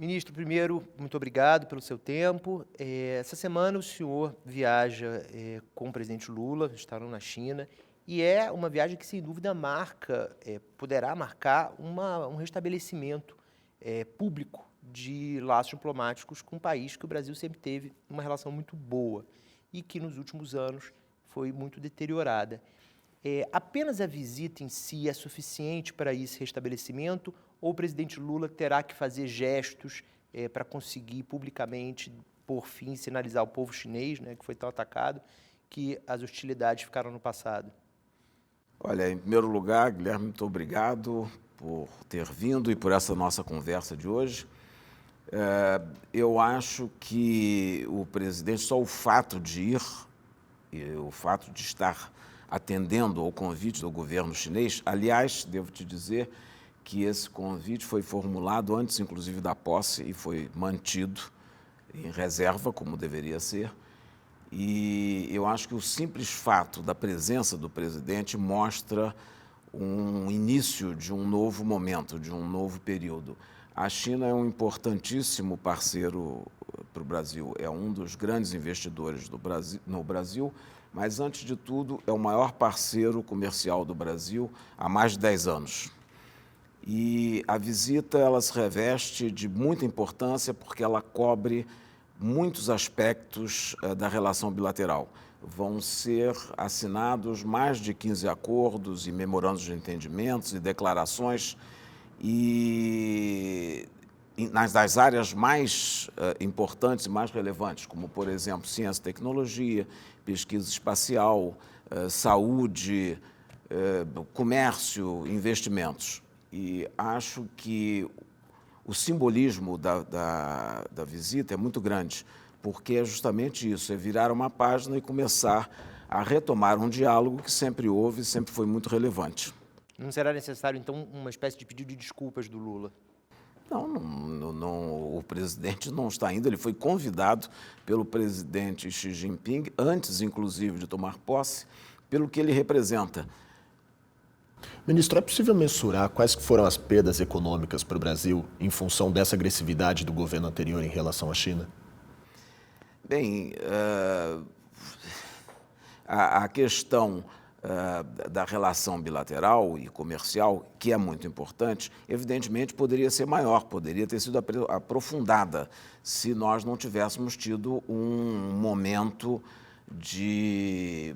Ministro, primeiro, muito obrigado pelo seu tempo. Essa semana o senhor viaja com o presidente Lula, estarão na China, e é uma viagem que, sem dúvida, poderá marcar um restabelecimento público de laços diplomáticos com um país que o Brasil sempre teve uma relação muito boa e que, nos últimos anos, foi muito deteriorada. Apenas a visita em si é suficiente para esse restabelecimento ou o presidente Lula terá que fazer gestos para conseguir publicamente, por fim, sinalizar ao povo chinês, né, que foi tão atacado, que as hostilidades ficaram no passado? Olha, em primeiro lugar, Guilherme, muito obrigado por ter vindo e por essa nossa conversa de hoje. Eu acho que o presidente, só o fato de ir, e o fato de estar atendendo ao convite do governo chinês, aliás, devo te dizer que esse convite foi formulado antes, inclusive, da posse e foi mantido em reserva, como deveria ser. E eu acho que o simples fato da presença do presidente mostra um início de um novo momento, de um novo período. A China é um importantíssimo parceiro para o Brasil, é um dos grandes investidores no Brasil, mas, antes de tudo, é o maior parceiro comercial do Brasil há mais de 10 anos. E a visita ela se reveste de muita importância porque ela cobre muitos aspectos da relação bilateral. Vão ser assinados mais de 15 acordos e memorandos de entendimentos e declarações das áreas mais importantes e mais relevantes, como, por exemplo, ciência e tecnologia, pesquisa espacial, saúde, comércio, investimentos. E acho que o simbolismo da visita é muito grande, porque é justamente isso, é virar uma página e começar a retomar um diálogo que sempre houve e sempre foi muito relevante. Não será necessário, então, uma espécie de pedido de desculpas do Lula? Não, o presidente não está indo, ele foi convidado pelo presidente Xi Jinping, antes, inclusive, de tomar posse, pelo que ele representa. Ministro, é possível mensurar quais foram as perdas econômicas para o Brasil em função dessa agressividade do governo anterior em relação à China? Bem, a questão da relação bilateral e comercial, que é muito importante, evidentemente poderia ser maior, poderia ter sido aprofundada se nós não tivéssemos tido um momento de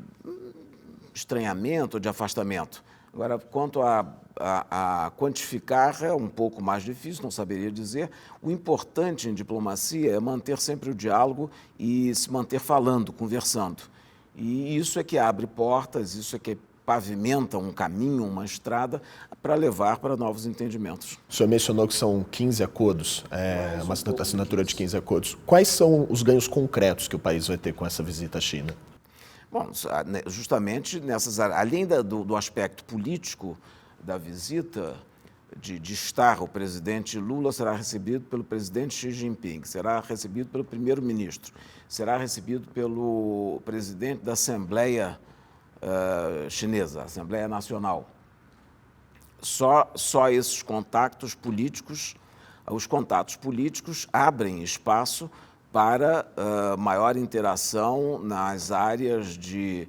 estranhamento, de afastamento. Agora, quanto a quantificar, é um pouco mais difícil, não saberia dizer. O importante em diplomacia é manter sempre o diálogo e se manter falando, conversando. E isso é que abre portas, isso é que pavimenta um caminho, uma estrada para levar para novos entendimentos. O senhor mencionou que são 15 acordos, uma assinatura de 15 acordos. Quais são os ganhos concretos que o país vai ter com essa visita à China? Bom, justamente nessas áreas, além do aspecto político da visita, de estar, o presidente Lula será recebido pelo presidente Xi Jinping, será recebido pelo primeiro-ministro, será recebido pelo presidente da Assembleia Chinesa, Assembleia Nacional. Só esses contatos políticos, os contatos políticos abrem espaço para maior interação nas áreas de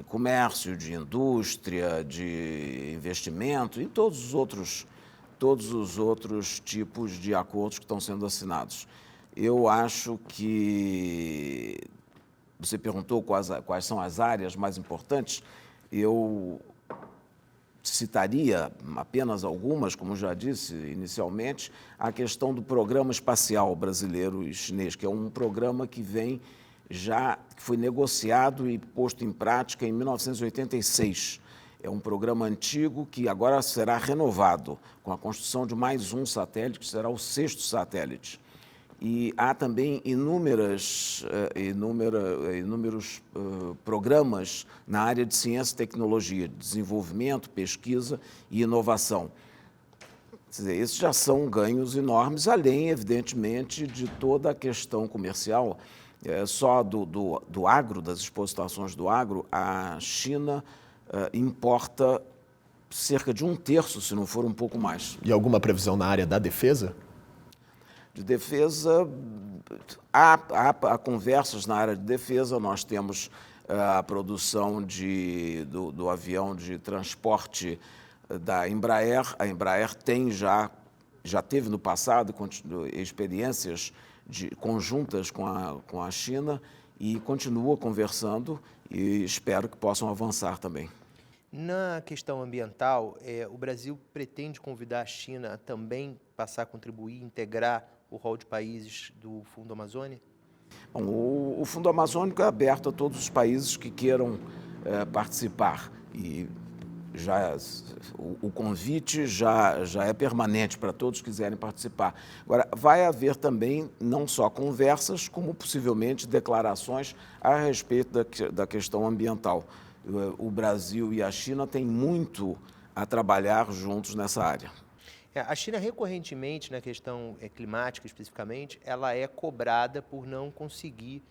comércio, de indústria, de investimento e todos os outros tipos de acordos que estão sendo assinados. Eu acho que você perguntou quais são as áreas mais importantes. Eu citaria apenas algumas, como já disse inicialmente, a questão do Programa Espacial Brasileiro e Chinês, que é um programa que foi negociado e posto em prática em 1986. É um programa antigo que agora será renovado com a construção de mais um satélite, que será o 6º satélite. E há também inúmeros programas na área de ciência e tecnologia, de desenvolvimento, pesquisa e inovação. Quer dizer, esses já são ganhos enormes, além, evidentemente, de toda a questão comercial. Só do agro, das exportações do agro, a China importa cerca de 1/3, se não for um pouco mais. E alguma previsão na área da defesa? de defesa, há conversas na área de defesa. Nós temos a produção do avião de transporte da Embraer. A Embraer tem já teve no passado experiências conjuntas com a China e continua conversando e espero que possam avançar também. Na questão ambiental, o Brasil pretende convidar a China a também passar a contribuir, integrar o rol de países do Fundo Amazônia? Bom, o Fundo Amazônico é aberto a todos os países que queiram participar e o convite já é permanente para todos que quiserem participar. Agora, vai haver também não só conversas, como possivelmente declarações a respeito da questão ambiental. O Brasil e a China têm muito a trabalhar juntos nessa área. A China, recorrentemente, na questão climática especificamente, ela é cobrada por não conseguir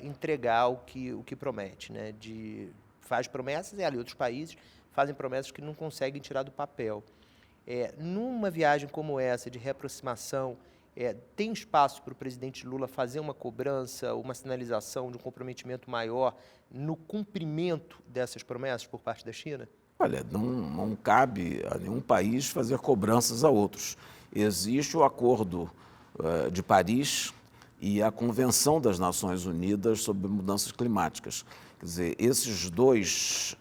entregar o que promete, né? Faz promessas e ali outros países fazem promessas que não conseguem tirar do papel. Numa viagem como essa, de reaproximação, tem espaço para o presidente Lula fazer uma cobrança, uma sinalização de um comprometimento maior no cumprimento dessas promessas por parte da China? Olha, não cabe a nenhum país fazer cobranças a outros. Existe o Acordo de Paris e a Convenção das Nações Unidas sobre Mudanças Climáticas. Quer dizer, esses dois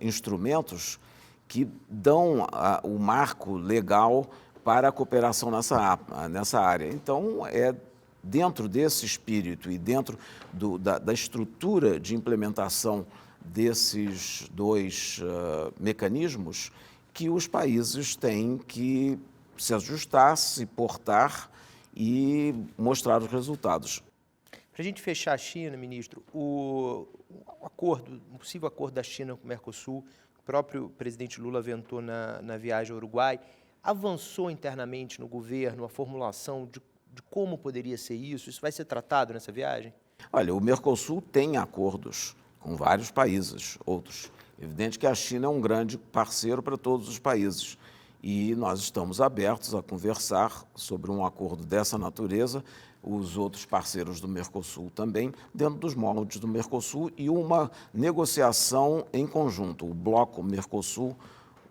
instrumentos que dão o marco legal para a cooperação nessa área. Então, é dentro desse espírito e dentro da estrutura de implementação desses dois mecanismos que os países têm que se ajustar, se portar e mostrar os resultados. Para a gente fechar a China, ministro, um possível acordo da China com o Mercosul, o próprio presidente Lula aventou na viagem ao Uruguai, avançou internamente no governo a formulação de como poderia ser isso? Isso vai ser tratado nessa viagem? Olha, o Mercosul tem acordos com vários países, outros. Evidente que a China é um grande parceiro para todos os países e nós estamos abertos a conversar sobre um acordo dessa natureza, os outros parceiros do Mercosul também, dentro dos moldes do Mercosul e uma negociação em conjunto, o bloco Mercosul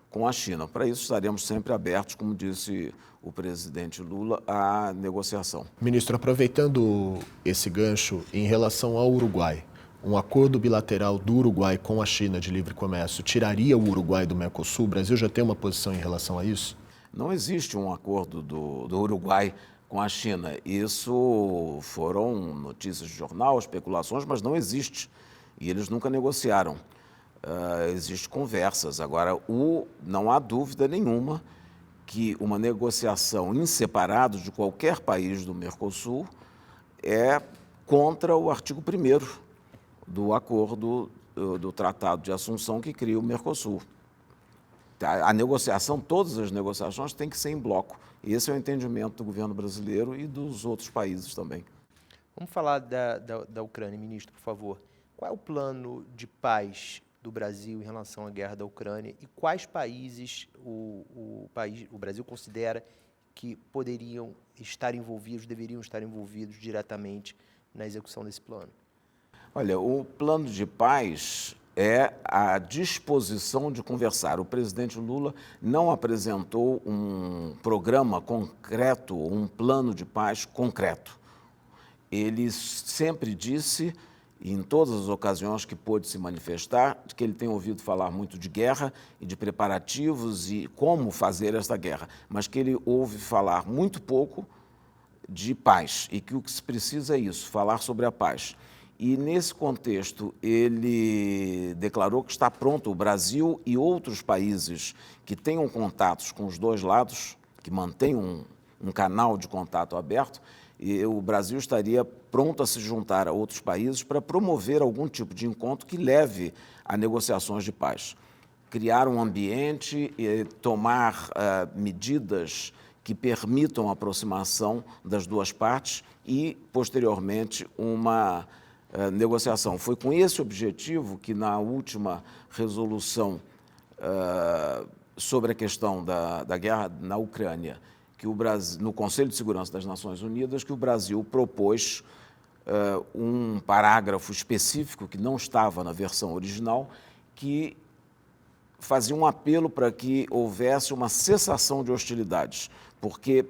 com a China. Para isso estaremos sempre abertos, como disse o presidente Lula, à negociação. Ministro, aproveitando esse gancho, em relação ao Uruguai, um acordo bilateral do Uruguai com a China de livre comércio tiraria o Uruguai do Mercosul? O Brasil já tem uma posição em relação a isso? Não existe um acordo do Uruguai com a China. Isso foram notícias de jornal, especulações, mas não existe. E eles nunca negociaram. Existem conversas. Agora, não há dúvida nenhuma que uma negociação em separado de qualquer país do Mercosul é contra o artigo 1º do acordo do Tratado de Assunção que cria o Mercosul. A negociação, todas as negociações têm que ser em bloco. Esse é o entendimento do governo brasileiro e dos outros países também. Vamos falar da Ucrânia, ministro, por favor. Qual é o plano de paz do Brasil em relação à guerra da Ucrânia e quais países o Brasil considera que poderiam estar envolvidos, deveriam estar envolvidos diretamente na execução desse plano? Olha, o plano de paz é a disposição de conversar. O presidente Lula não apresentou um programa concreto, um plano de paz concreto. Ele sempre disse, em todas as ocasiões que pôde se manifestar, que ele tem ouvido falar muito de guerra e de preparativos e como fazer esta guerra, mas que ele ouve falar muito pouco de paz e que o que se precisa é isso, falar sobre a paz. E, nesse contexto, ele declarou que está pronto o Brasil e outros países que tenham contatos com os dois lados, que mantenham um canal de contato aberto, e o Brasil estaria pronto a se juntar a outros países para promover algum tipo de encontro que leve a negociações de paz. Criar um ambiente e tomar medidas que permitam a aproximação das duas partes e, posteriormente, uma negociação. Foi com esse objetivo que, na última resolução sobre a questão da guerra na Ucrânia, que o Brasil, no Conselho de Segurança das Nações Unidas, que o Brasil propôs um parágrafo específico que não estava na versão original, que fazia um apelo para que houvesse uma cessação de hostilidades, porque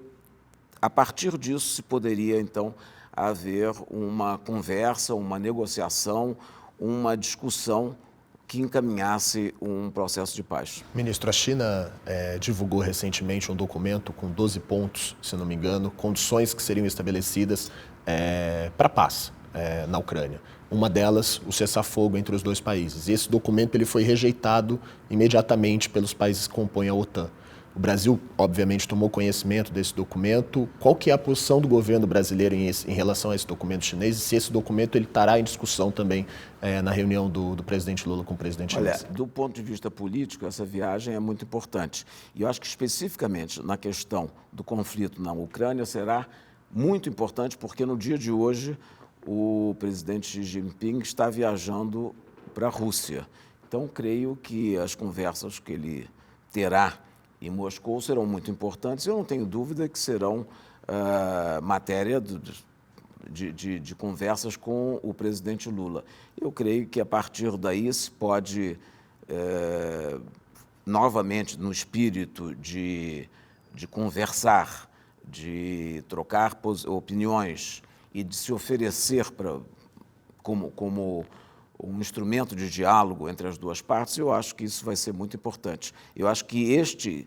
a partir disso se poderia, então, haver uma conversa, uma negociação, uma discussão que encaminhasse um processo de paz. Ministro, a China divulgou recentemente um documento com 12 pontos, se não me engano, condições que seriam estabelecidas para a paz na Ucrânia. Uma delas, o cessar-fogo entre os dois países. E esse documento ele foi rejeitado imediatamente pelos países que compõem a OTAN. O Brasil, obviamente, tomou conhecimento desse documento. Qual que é a posição do governo brasileiro em relação a esse documento chinês? E se esse documento ele estará em discussão também na reunião do presidente Lula com o presidente chinês? Olha, do ponto de vista político, essa viagem é muito importante. E eu acho que, especificamente, na questão do conflito na Ucrânia, será muito importante, porque no dia de hoje o presidente Xi Jinping está viajando para a Rússia. Então, creio que as conversas que ele terá em Moscou serão muito importantes. Eu não tenho dúvida que serão matéria de conversas com o presidente Lula. Eu creio que, a partir daí, se pode, novamente, no espírito de conversar, de trocar opiniões e de se oferecer como um instrumento de diálogo entre as duas partes, eu acho que isso vai ser muito importante. Eu acho que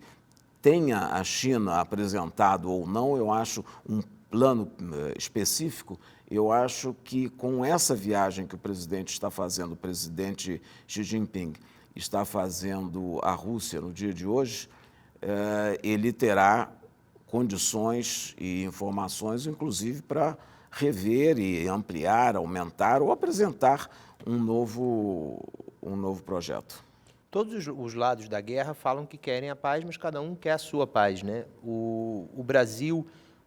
tenha a China apresentado ou não, eu acho um plano específico, eu acho que com essa viagem que o presidente está fazendo, o presidente Xi Jinping está fazendo à Rússia no dia de hoje, ele terá condições e informações, inclusive, para rever e ampliar, aumentar ou apresentar um novo projeto. Todos os lados da guerra falam que querem a paz, mas cada um quer a sua paz, né? O Brasil,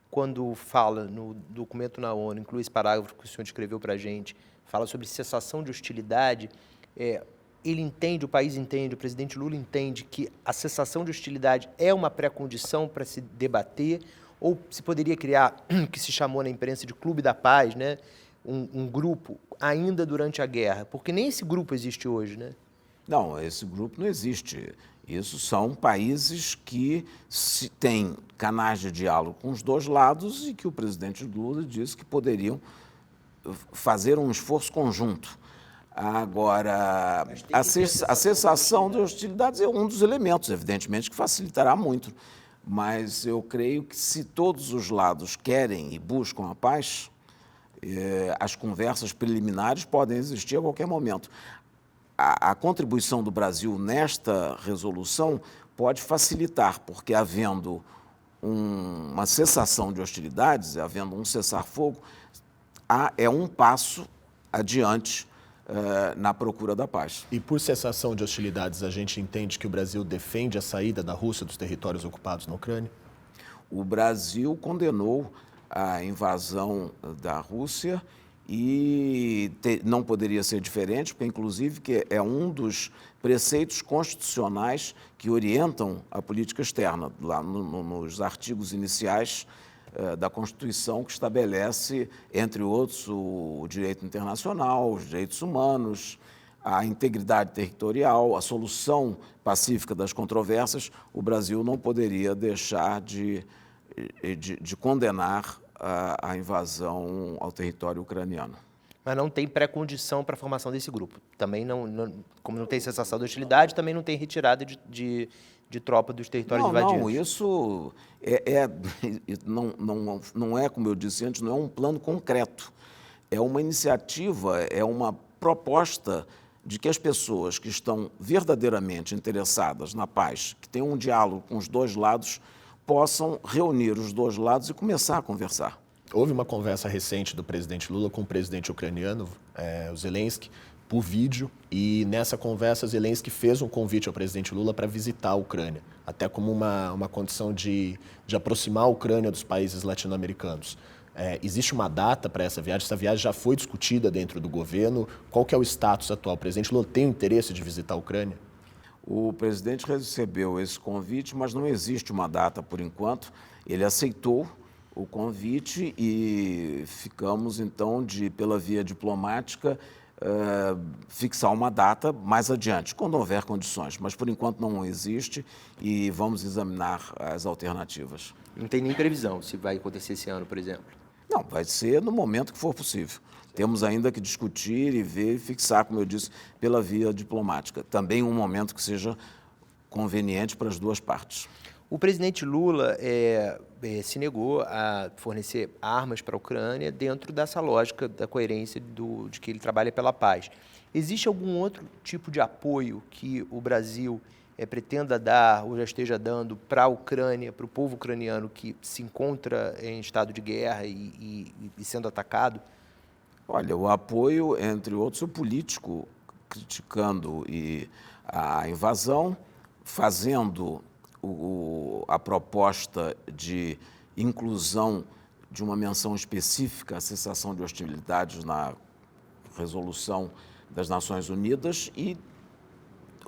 quando fala no documento na ONU, inclui esse parágrafo que o senhor escreveu para a gente, fala sobre cessação de hostilidade, ele entende, o país entende, o presidente Lula entende que a cessação de hostilidade é uma pré-condição para se debater, ou se poderia criar, que se chamou na imprensa de Clube da Paz, né? Um grupo ainda durante a guerra, porque nem esse grupo existe hoje, né? Não, esse grupo não existe. Isso são países que têm canais de diálogo com os dois lados e que o presidente Lula disse que poderiam fazer um esforço conjunto. Agora, a cessação de hostilidades é um dos elementos, evidentemente, que facilitará muito. Mas eu creio que, se todos os lados querem e buscam a paz, as conversas preliminares podem existir a qualquer momento. A contribuição do Brasil nesta resolução pode facilitar, porque, havendo uma cessação de hostilidades, havendo um cessar-fogo, é um passo adiante na procura da paz. E por cessação de hostilidades, a gente entende que o Brasil defende a saída da Rússia dos territórios ocupados na Ucrânia? O Brasil condenou a invasão da Rússia e não poderia ser diferente, porque, inclusive, que é um dos preceitos constitucionais que orientam a política externa, lá nos artigos iniciais da Constituição, que estabelece, entre outros, o direito internacional, os direitos humanos, a integridade territorial, a solução pacífica das controvérsias. O Brasil não poderia deixar de condenar a invasão ao território ucraniano. Mas não tem pré-condição para a formação desse grupo. Também como não tem cessação de hostilidade, também não tem retirada de tropa dos territórios invadidos. Não, isso não é, como eu disse antes, não é um plano concreto. É uma iniciativa, é uma proposta de que as pessoas que estão verdadeiramente interessadas na paz, que tenham um diálogo com os dois lados, possam reunir os dois lados e começar a conversar. Houve uma conversa recente do presidente Lula com o presidente ucraniano, o Zelensky, por vídeo, e nessa conversa Zelensky fez um convite ao presidente Lula para visitar a Ucrânia, até como uma condição de aproximar a Ucrânia dos países latino-americanos. Existe uma data para essa viagem? Essa viagem já foi discutida dentro do governo? Qual que é o status atual? O presidente Lula tem o interesse de visitar a Ucrânia? O presidente recebeu esse convite, mas não existe uma data por enquanto. Ele aceitou o convite e ficamos, então, pela via diplomática, fixar uma data mais adiante, quando houver condições. Mas, por enquanto, não existe e vamos examinar as alternativas. Não tem nem previsão se vai acontecer esse ano, por exemplo. Não, vai ser no momento que for possível. Temos ainda que discutir e ver e fixar, como eu disse, pela via diplomática. Também um momento que seja conveniente para as duas partes. O presidente Lula se negou a fornecer armas para a Ucrânia dentro dessa lógica da coerência de que ele trabalha pela paz. Existe algum outro tipo de apoio que o Brasil pretenda dar ou já esteja dando para a Ucrânia, para o povo ucraniano que se encontra em estado de guerra e sendo atacado? Olha, o apoio, entre outros, o político criticando a invasão, fazendo a proposta de inclusão de uma menção específica à cessação de hostilidades na resolução das Nações Unidas e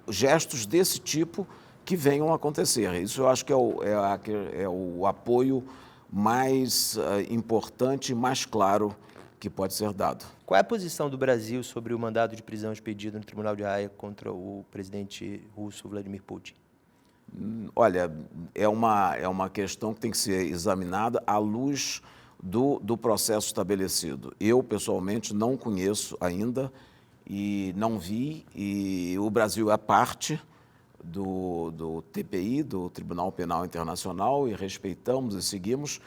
gestos desse tipo que venham a acontecer. Isso eu acho que é o apoio mais importante e mais claro que pode ser dado. Qual é a posição do Brasil sobre o mandado de prisão expedido no Tribunal de Haia contra o presidente russo Vladimir Putin? Olha, é uma questão que tem que ser examinada à luz do processo estabelecido. Eu, pessoalmente, não conheço ainda e não vi, e o Brasil é parte do TPI, do Tribunal Penal Internacional, e respeitamos e seguimos.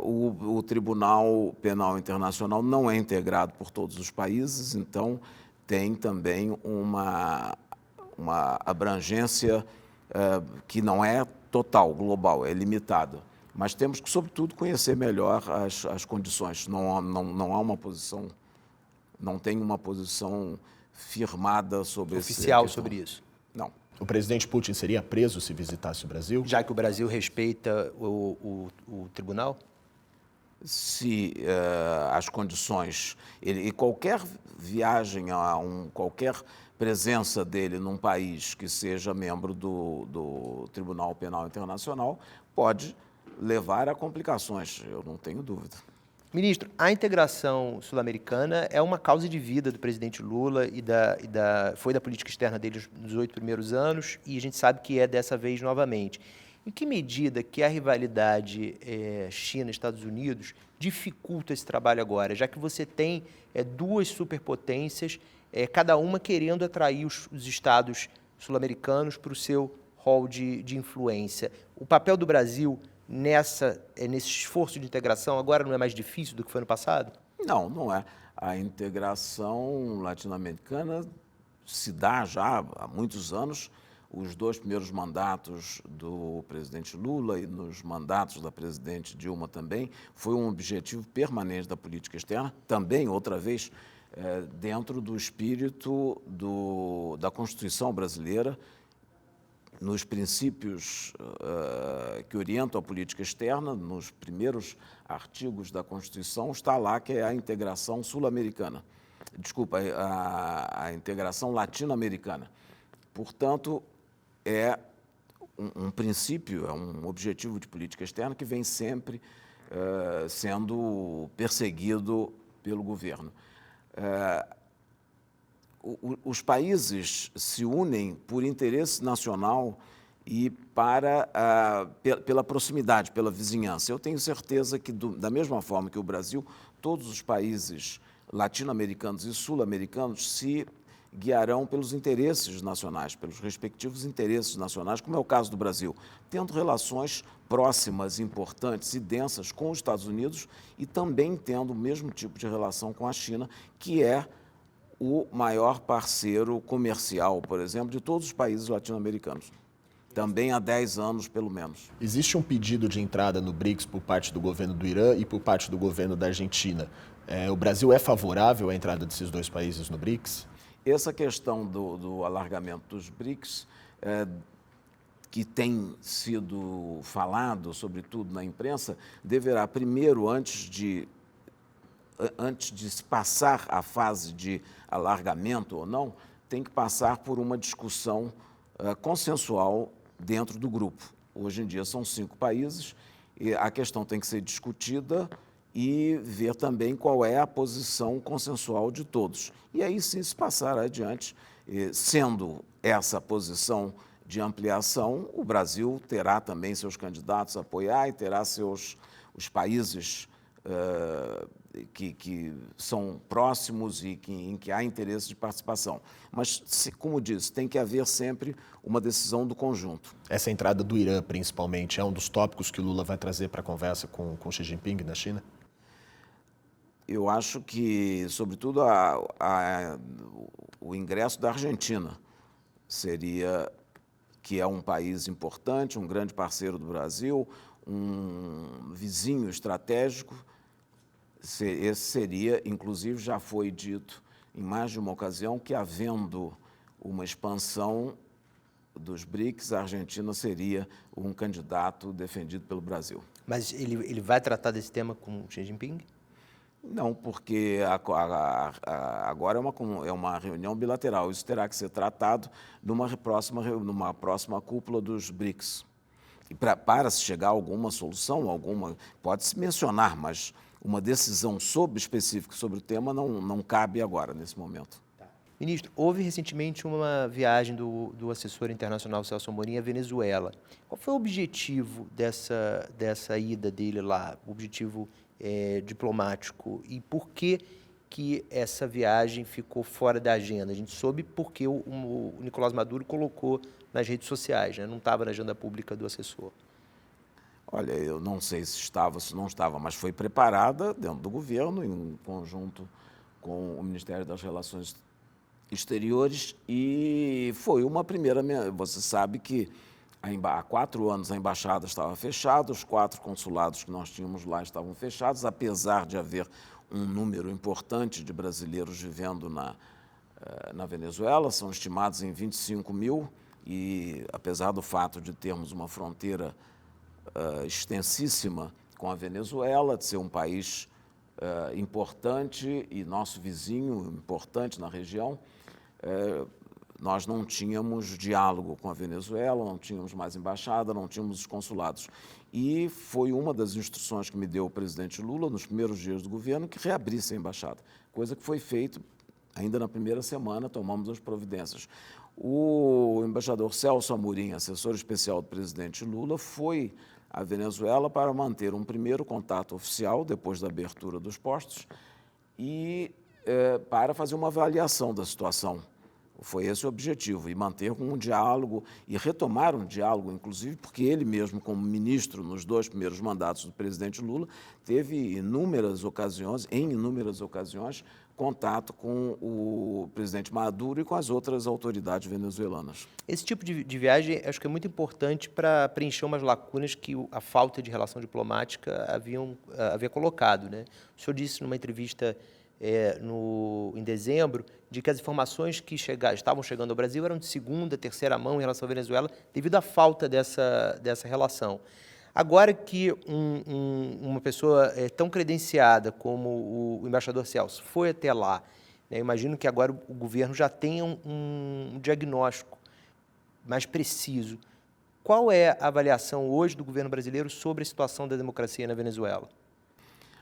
O Tribunal Penal Internacional não é integrado por todos os países, então tem também uma abrangência que não é total, global, é limitada. Mas temos que, sobretudo, conhecer melhor as condições. Não há uma posição, não tem uma posição firmada sobre oficial sobre isso. Não. O presidente Putin seria preso se visitasse o Brasil? Já que o Brasil respeita o tribunal? Se as condições... E qualquer viagem, qualquer presença dele num país que seja membro do Tribunal Penal Internacional pode levar a complicações, eu não tenho dúvida. Ministro, a integração sul-americana é uma causa de vida do presidente Lula foi da política externa dele nos 8 primeiros anos e a gente sabe que é dessa vez novamente. Em que medida que a rivalidade China-Estados Unidos dificulta esse trabalho agora, já que você tem duas superpotências, cada uma querendo atrair os estados sul-americanos para o seu rol de influência? O papel do Brasil nesse esforço de integração agora não é mais difícil do que foi no passado? Não, não é. A integração latino-americana se dá já há muitos anos. Os 2 primeiros mandatos do presidente Lula e nos mandatos da presidente Dilma também, foi um objetivo permanente da política externa, também, outra vez, dentro do espírito da Constituição brasileira, nos princípios que orientam a política externa, nos primeiros artigos da Constituição, está lá que é a integração sul-americana. Desculpa, a integração latino-americana. Portanto, é um princípio, é um objetivo de política externa que vem sempre sendo perseguido pelo governo. Os países se unem por interesse nacional e pela proximidade, pela vizinhança. Eu tenho certeza que, da mesma forma que o Brasil, todos os países latino-americanos e sul-americanos se guiarão pelos interesses nacionais, pelos respectivos interesses nacionais, como é o caso do Brasil, tendo relações próximas, importantes e densas com os Estados Unidos e também tendo o mesmo tipo de relação com a China, que é o maior parceiro comercial, por exemplo, de todos os países latino-americanos. Também há 10 anos, pelo menos. Existe um pedido de entrada no BRICS por parte do governo do Irã e por parte do governo da Argentina. O Brasil é favorável à entrada desses 2 países no BRICS? Essa questão do alargamento dos BRICS, que tem sido falado, sobretudo na imprensa, deverá primeiro, antes de se passar a fase de alargamento ou não, tem que passar por uma discussão consensual dentro do grupo. Hoje em dia são 5 países e a questão tem que ser discutida e ver também qual é a posição consensual de todos. E aí sim se passar adiante, sendo essa posição de ampliação, o Brasil terá também seus candidatos a apoiar e terá os países que são próximos e em que há interesse de participação. Mas, como disse, tem que haver sempre uma decisão do conjunto. Essa entrada do Irã, principalmente, é um dos tópicos que o Lula vai trazer para a conversa com Xi Jinping na China? Eu acho que, sobretudo, o ingresso da Argentina seria, que é um país importante, um grande parceiro do Brasil, um vizinho estratégico. Esse seria, inclusive, já foi dito em mais de uma ocasião, que havendo uma expansão dos BRICS, a Argentina seria um candidato defendido pelo Brasil. Mas ele vai tratar desse tema com Xi Jinping? Não, porque agora é uma reunião bilateral. Isso terá que ser tratado numa próxima cúpula dos BRICS. E para se chegar a alguma solução, pode-se mencionar, mas uma decisão específica sobre o tema não cabe agora, nesse momento. Ministro, houve recentemente uma viagem do assessor internacional Celso Amorim à Venezuela. Qual foi o objetivo dessa ida dele lá, o objetivo diplomático, e por que essa viagem ficou fora da agenda? A gente soube porque o Nicolás Maduro colocou nas redes sociais, né? Não estava na agenda pública do assessor. Olha, eu não sei se estava, se não estava, mas foi preparada dentro do governo, em conjunto com o Ministério das Relações Exteriores, e foi uma primeira... Você sabe que há 4 anos a embaixada estava fechada, os 4 consulados que nós tínhamos lá estavam fechados, apesar de haver um número importante de brasileiros vivendo na Venezuela, são estimados em 25 mil, e apesar do fato de termos uma fronteira extensíssima com a Venezuela, de ser um país importante e nosso vizinho importante na região, nós não tínhamos diálogo com a Venezuela, não tínhamos mais embaixada, não tínhamos os consulados. E foi uma das instruções que me deu o presidente Lula nos primeiros dias do governo que reabrisse a embaixada, coisa que foi feita ainda na primeira semana, tomamos as providências. O embaixador Celso Amorim, assessor especial do presidente Lula, foi à Venezuela para manter um primeiro contato oficial, depois da abertura dos postos, e para fazer uma avaliação da situação. Foi esse o objetivo, e manter um diálogo, e retomar um diálogo, inclusive, porque ele mesmo, como ministro nos 2 primeiros mandatos do presidente Lula, teve em inúmeras ocasiões, contato com o presidente Maduro e com as outras autoridades venezuelanas. Esse tipo de viagem acho que é muito importante para preencher umas lacunas que a falta de relação diplomática havia colocado, né? O senhor disse numa entrevista em dezembro de que as informações que estavam chegando ao Brasil eram de segunda, terceira mão em relação à Venezuela, devido à falta dessa relação. Agora que uma pessoa tão credenciada como o embaixador Celso foi até lá, né, eu imagino que agora o governo já tenha um diagnóstico mais preciso. Qual é a avaliação hoje do governo brasileiro sobre a situação da democracia na Venezuela?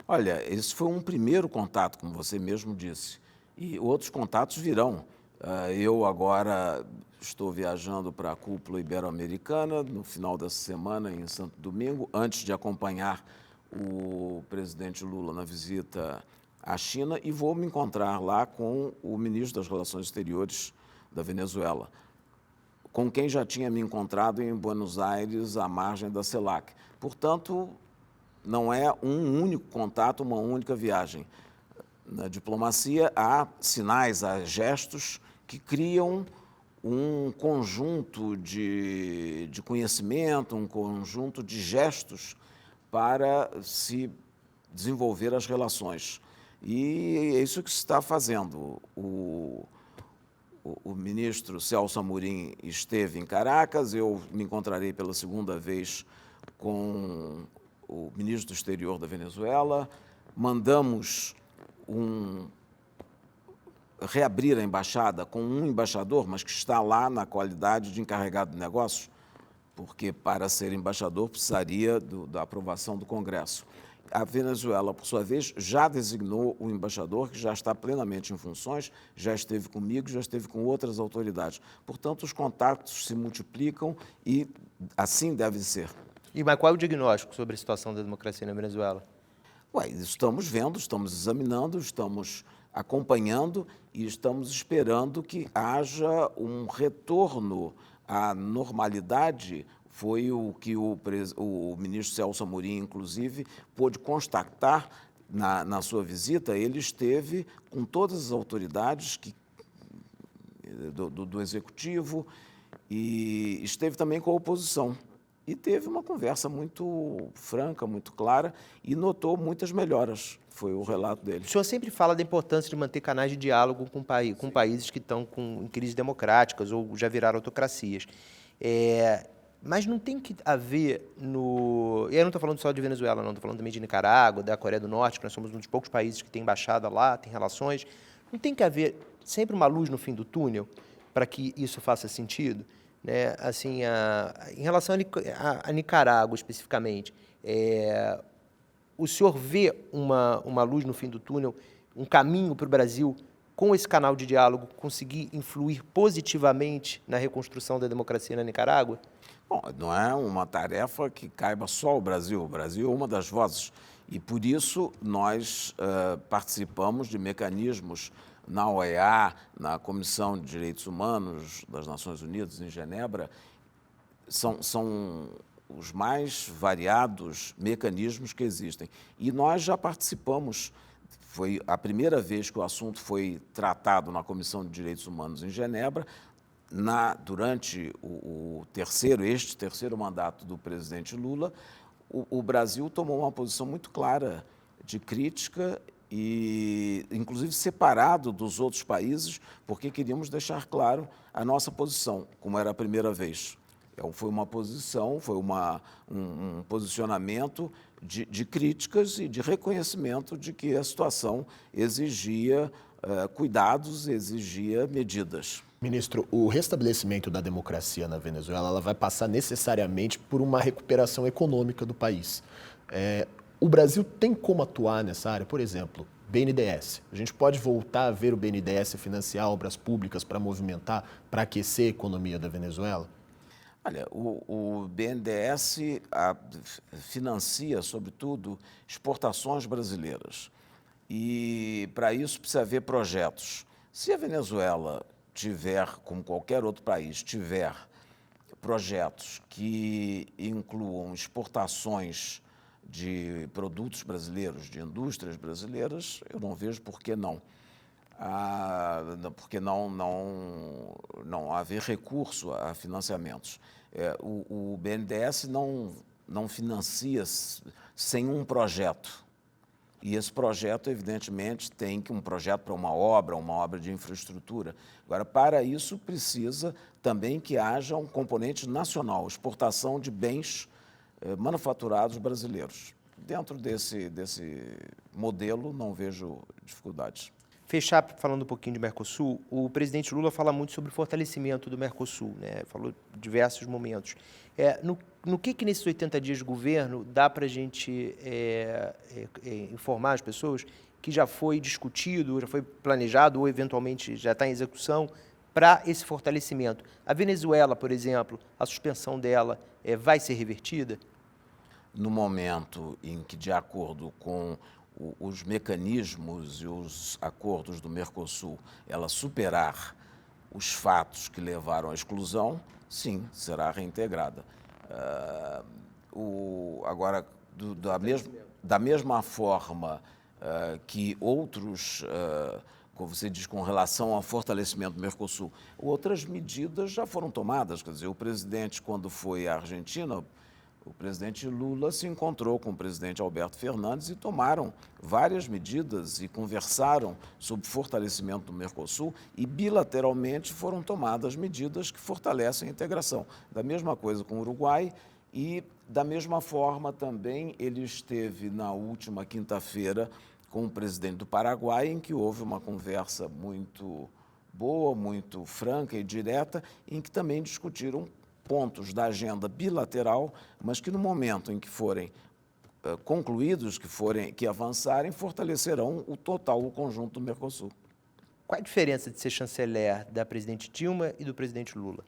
Olha, esse foi um primeiro contato, como você mesmo disse, e outros contatos virão. Eu agora estou viajando para a cúpula ibero-americana no final dessa semana em Santo Domingo, antes de acompanhar o presidente Lula na visita à China, e vou me encontrar lá com o ministro das Relações Exteriores da Venezuela, com quem já tinha me encontrado em Buenos Aires, à margem da CELAC. Portanto, não é um único contato, uma única viagem. Na diplomacia há sinais, há gestos que criam um conjunto de conhecimento, um conjunto de gestos para se desenvolver as relações. E é isso que se está fazendo. O ministro Celso Amorim esteve em Caracas, eu me encontrarei pela segunda vez com o ministro do Exterior da Venezuela, mandamos reabrir a embaixada com um embaixador, mas que está lá na qualidade de encarregado de negócios, porque para ser embaixador precisaria da aprovação do Congresso. A Venezuela, por sua vez, já designou o embaixador, que já está plenamente em funções, já esteve comigo, já esteve com outras autoridades. Portanto, os contatos se multiplicam e assim deve ser. Mas qual é o diagnóstico sobre a situação da democracia na Venezuela? Estamos vendo, estamos examinando, estamos acompanhando e estamos esperando que haja um retorno à normalidade. Foi o que o ministro Celso Amorim, inclusive, pôde constatar na sua visita. Ele esteve com todas as autoridades do Executivo e esteve também com a oposição. E teve uma conversa muito franca, muito clara e notou muitas melhoras, foi o relato dele. O senhor sempre fala da importância de manter canais de diálogo com países que estão em crises democráticas ou já viraram autocracias. Mas não tem que haver no... E eu não estou falando só de Venezuela, não. Estou falando também de Nicarágua, da Coreia do Norte, que nós somos um dos poucos países que tem embaixada lá, tem relações. Não tem que haver sempre uma luz no fim do túnel para que isso faça sentido? Né? Assim, em relação a Nicarágua, especificamente, o senhor vê uma luz no fim do túnel, um caminho para o Brasil, com esse canal de diálogo, conseguir influir positivamente na reconstrução da democracia na Nicarágua? Bom, não é uma tarefa que caiba só ao Brasil. O Brasil é uma das vozes e, por isso, nós participamos de mecanismos na OEA, na Comissão de Direitos Humanos das Nações Unidas, em Genebra. São os mais variados mecanismos que existem. E nós já participamos. Foi a primeira vez que o assunto foi tratado na Comissão de Direitos Humanos em Genebra, durante este terceiro mandato do presidente Lula. O Brasil tomou uma posição muito clara de crítica e, inclusive, separado dos outros países, porque queríamos deixar claro a nossa posição, como era a primeira vez. Foi uma posição, foi um posicionamento de críticas e de reconhecimento de que a situação exigia cuidados, exigia medidas. Ministro, o restabelecimento da democracia na Venezuela ela vai passar necessariamente por uma recuperação econômica do país. O Brasil tem como atuar nessa área? Por exemplo, BNDES. A gente pode voltar a ver o BNDES financiar obras públicas para movimentar, para aquecer a economia da Venezuela? Olha, o BNDES financia, sobretudo, exportações brasileiras. E, para isso, precisa haver projetos. Se a Venezuela tiver, como qualquer outro país, tiver projetos que incluam exportações de produtos brasileiros, de indústrias brasileiras, eu não vejo por que não. Porque não haver recurso a financiamentos. O BNDES não financia sem um projeto. E esse projeto, evidentemente, tem que um projeto para uma obra de infraestrutura. Agora, para isso, precisa também que haja um componente nacional, exportação de bens manufaturados brasileiros. Dentro desse modelo, não vejo dificuldades. Fechar falando um pouquinho de Mercosul, o presidente Lula fala muito sobre o fortalecimento do Mercosul, né? Falou em diversos momentos. No que nesses 80 dias de governo dá para a gente informar as pessoas que já foi discutido, já foi planejado ou eventualmente já está em execução para esse fortalecimento? A Venezuela, por exemplo, a suspensão dela vai ser revertida? No momento em que, de acordo com os mecanismos e os acordos do Mercosul, ela superar os fatos que levaram à exclusão, sim, será reintegrada. Agora, da mesma forma que outros, como você diz, com relação ao fortalecimento do Mercosul, outras medidas já foram tomadas. Quer dizer, o presidente, quando foi à Argentina, o presidente Lula se encontrou com o presidente Alberto Fernandes e tomaram várias medidas e conversaram sobre o fortalecimento do Mercosul e bilateralmente foram tomadas medidas que fortalecem a integração. Da mesma coisa com o Uruguai e da mesma forma também ele esteve na última quinta-feira com o presidente do Paraguai, em que houve uma conversa muito boa, muito franca e direta, em que também discutiram pontos da agenda bilateral, mas que no momento em que forem concluídos, que avançarem, fortalecerão o conjunto do Mercosul. Qual a diferença de ser chanceler da presidente Dilma e do presidente Lula?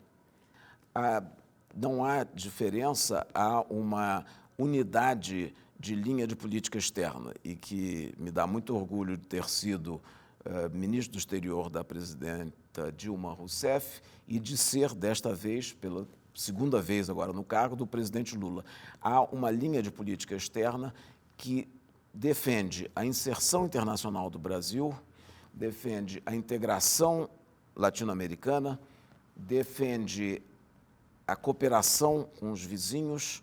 Não há diferença, há uma unidade de linha de política externa e que me dá muito orgulho de ter sido ministro do exterior da presidenta Dilma Rousseff e de ser, desta vez, pela segunda vez agora no cargo, do presidente Lula. Há uma linha de política externa que defende a inserção internacional do Brasil, defende a integração latino-americana, defende a cooperação com os vizinhos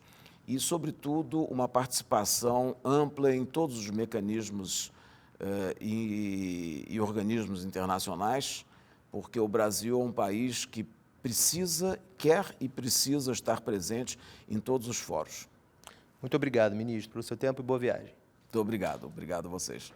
e, sobretudo, uma participação ampla em todos os mecanismos e organismos internacionais, porque o Brasil é um país que quer e precisa estar presente em todos os fóruns. Muito obrigado, ministro, pelo seu tempo e boa viagem. Muito obrigado. Obrigado a vocês.